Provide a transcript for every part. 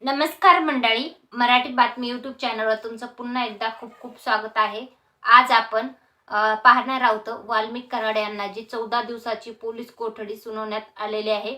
नमस्कार मंडळी, मराठी बातमी यूट्यूब चॅनलवर तुमचं पुन्हा एकदा खूप खूप स्वागत आहे. आज आपण पाहणार आहोत वाल्मिक कराड यांना जी 14 दिवसाची पोलीस कोठडी सुनावण्यात आलेली आहे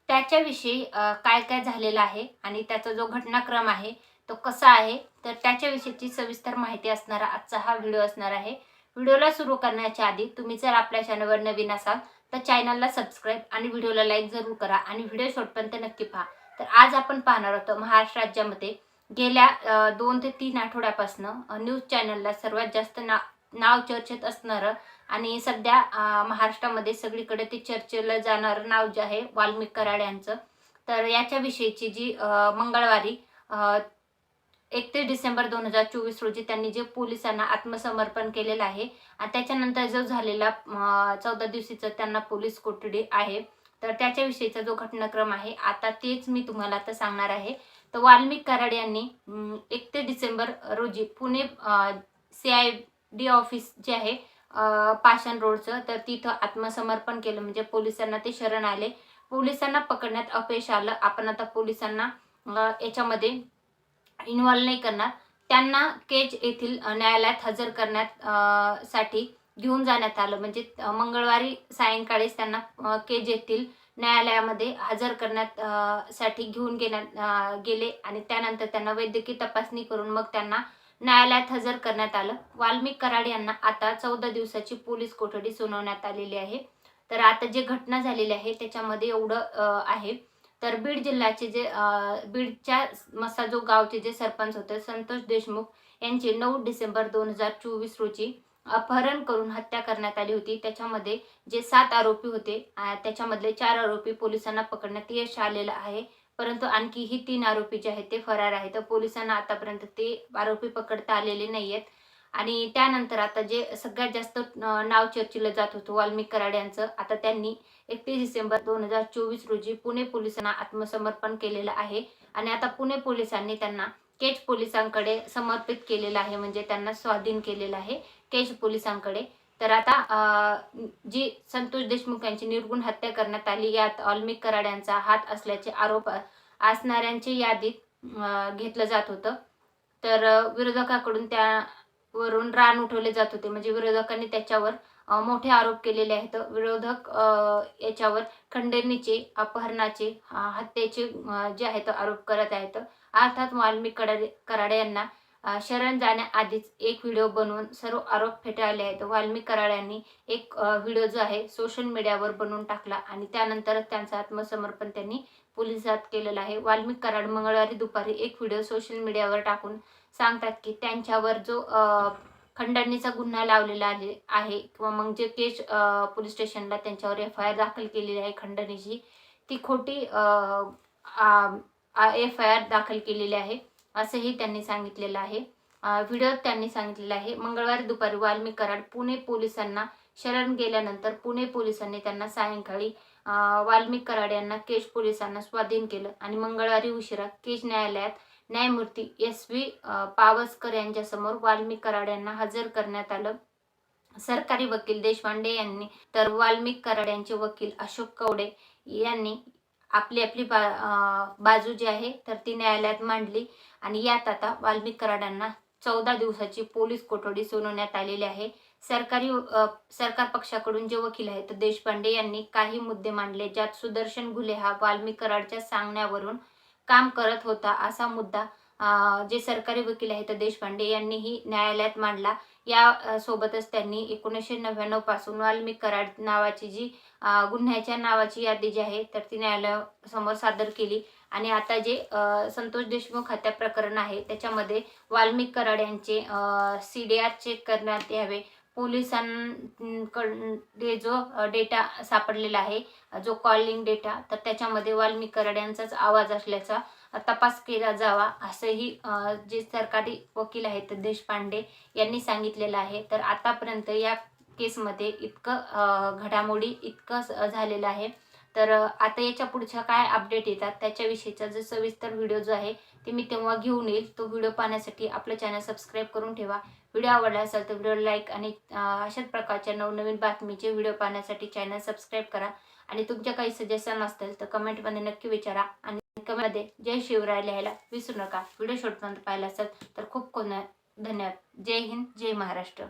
त्याच्याविषयी काय काय झालेलं आहे आणि त्याचा जो घटनाक्रम आहे तो कसा आहे, तर त्याच्याविषयीची सविस्तर माहिती असणारा आजचा हा व्हिडिओ असणार आहे. व्हिडिओला सुरू करण्याच्या आधी तुम्ही जर आपल्या चॅनलवर नवीन असाल तर चॅनलला सबस्क्राईब आणि व्हिडिओला लाईक जरूर करा आणि व्हिडिओ शेवटपर्यंत नक्की पहा. तर आज आपण पाहणार आहोत महाराष्ट्र राज्यामध्ये गेल्या 2 ते 3 आठवड्यापासून न्यूज चॅनलला सर्वात जास्त नाव चर्चेत असणारं आणि सध्या महाराष्ट्रामध्ये सगळीकडे ते चर्चेला जाणारं नाव जे आहे वाल्मिक कराड यांचं. तर याच्याविषयीची जी मंगळवारी 31 डिसेंबर 2024 रोजी त्यांनी जे पोलिसांना आत्मसमर्पण केलेलं आहे आणि त्याच्यानंतर जो झालेला 14 दिवसाचा त्यांना पोलीस कोठडी आहे, तर त्याच्याविषयीचा जो घटनाक्रम आहे आता तेच मी तुम्हाला आता सांगणार आहे. तर वाल्मिक कराड यांनी 31 डिसेंबर रोजी पुणे CID ऑफिस जे आहे पाषाण रोडचं, तर तिथं आत्मसमर्पण केलं. म्हणजे पोलिसांना ते शरण आले. पोलिसांना पकडण्यात अपयश आलं. आपण आता पोलिसांना याच्यामध्ये इन्व्हॉल्व नाही करणार. त्यांना केज येथील न्यायालयात हजर करण्यात साठी घेऊन जाण्यात आलं. म्हणजे मंगळवारी सायंकाळीच त्यांना केज येथील न्यायालयामध्ये हजर करण्यात साठी घेऊन गेले आणि त्यानंतर त्यांना वैद्यकीय तपासणी करून मग त्यांना न्यायालयात हजर करण्यात आलं. वाल्मिक कराड यांना आता 14 दिवसाची पोलीस कोठडी सुनावण्यात आलेली आहे. तर आता जे घटना झालेली आहे त्याच्यामध्ये एवढं आहे. तर बीड जिल्ह्याचे जे बीडच्या मसाजो गावचे जे सरपंच होते संतोष देशमुख यांची 9 डिसेंबर 2024 रोजी अपहरण करून हत्या करण्यात आली होती. त्याच्यामध्ये जे 7 आरोपी होते त्याच्यामधले 4 आरोपी पोलिसांना पकडण्यात यश आलेलं आहे, परंतु आणखीही 3 आरोपी जे आहेत ते फरार आहेत. तर पोलिसांना आतापर्यंत ते आरोपी पकडता आलेले नाहीयेत. आणि त्यानंतर आता जे सगळ्यात जास्त नाव चर्चिलं जात होतं वाल्मिक कराड यांचं, आता त्यांनी 31 डिसेंबर 2024 रोजी पुणे पोलिसांना आत्मसमर्पण केलेलं आहे आणि आता पुणे पोलिसांनी त्यांना केज पोलिसांकडे समर्पित केलेलं आहे. म्हणजे त्यांना स्वाधीन केलेलं आहे केज पोलिसांकडे. तर आता जी संतोष देशमुख यांची निर्गुण हत्या करण्यात आली यात वाल्मिक कराड यांचा हात असल्याचे आरोप असणाऱ्यांची यादीत घेतलं जात होतं. तर विरोधकाकडून त्यावरून रान उठवले जात होते. म्हणजे विरोधकांनी त्याच्यावर मोठे आरोप केलेले आहेत. विरोधक याच्यावर खंडणीचे, अपहरणाचे, हत्येचे जे आहेत आरोप करत आहेत. अर्थात वाल्मिक कराड यांना शरण जाण्याआधीच एक व्हिडिओ बनवून सर्व आरोप फेटाळले आहेत. वाल्मिक कराड यांनी एक व्हिडिओ जो आहे सोशल मीडियावर बनवून टाकला आणि त्यानंतरच त्यांचं आत्मसमर्पण त्यांनी पोलिसात केलेलं आहे. वाल्मिक कराड मंगळवारी दुपारी एक व्हिडिओ सोशल मीडियावर टाकून सांगतात की त्यांच्यावर जो खंडणीचा गुन्हा लावलेला आहे किंवा मग जे केज पोलीस स्टेशनला त्यांच्यावर FIR दाखल केलेली आहे खंडणीची, ती खोटी FIR दाखल केलेली आहे असंही त्यांनी सांगितलेलं आहे. व्हिडिओत त्यांनी सांगितलेलं आहे. मंगळवारी दुपारी वाल्मिक कराड पुणे पोलिसांना शरण गेल्यानंतर पुणे पोलिसांनी त्यांना सायंकाळी वाल्मिक कराड यांना केज पोलिसांना स्वाधीन केलं आणि मंगळवारी उशिरा केज न्यायालयात न्यायमूर्ती SV पावसकर यांच्यासमोर वाल्मिक कराड यांना हजर करण्यात आलं. सरकारी वकील देशपांडे यांनी तर वाल्मिक कराड यांचे वकील अशोक कवडे यांनी आपली बाजू जी आहे तर ती न्यायालयात मांडली आणि यात आता वाल्मिक कराड यांना 14 दिवसाची पोलीस कोठडी सुनावण्यात आलेली आहे. सरकार पक्षाकडून जे वकील आहेत देशपांडे यांनी काही मुद्दे मांडले ज्यात सुदर्शन घुले हा वाल्मिक कराडच्या सांगण्यावरून काम करत होता असा मुद्दा जे सरकारी वकील आहेत देशपांडे यांनीही न्यायालयात मांडला. या सोबतच त्यांनी 1999 पासून वाल्मिक कराड नावाची जी गुन्ह्याच्या नावाची यादी जी आहे तर ती न्यायालयासमोर सादर केली आणि आता जे संतोष देशमुख हत्या प्रकरण आहे त्याच्यामध्ये वाल्मिक कराड यांचे CDR चेक करण्यात यावे. पोलिसांकडे जो डेटा सापडलेला आहे, जो कॉलिंग डेटा, तर त्याच्यामध्ये वाल्मिक कराड यांचाच आवाज असल्याचा तपास केला जावा असंही जे सरकारी वकील आहेत देशपांडे यांनी सांगितलेलं आहे. तर आतापर्यंत या केसमध्ये इतकं घडामोडी इतकं झालेलं आहे. तर आता याच्या पुढच्या काय अपडेट येतात त्याच्याविषयीचा जो सविस्तर व्हिडिओ जो आहे ते मी तेव्हा घेऊन येईल. तो व्हिडिओ पाहण्यासाठी आपलं चॅनल सबस्क्राईब करून ठेवा. व्हिडिओ आवडला असेल तर व्हिडिओ लाईक आणि अशाच प्रकारच्या नवनवीन बातमीचे व्हिडिओ पाहण्यासाठी चॅनल सबस्क्राईब करा आणि तुमच्या काही सजेशन असतील तर कमेंटमध्ये नक्की विचारा आणि कमेंटमध्ये जय शिवराय लिहायला विसरू नका. व्हिडिओ शेवटपर्यंत पाहिला असेल तर खूप खूप धन्यवाद. जय हिंद, जय महाराष्ट्र.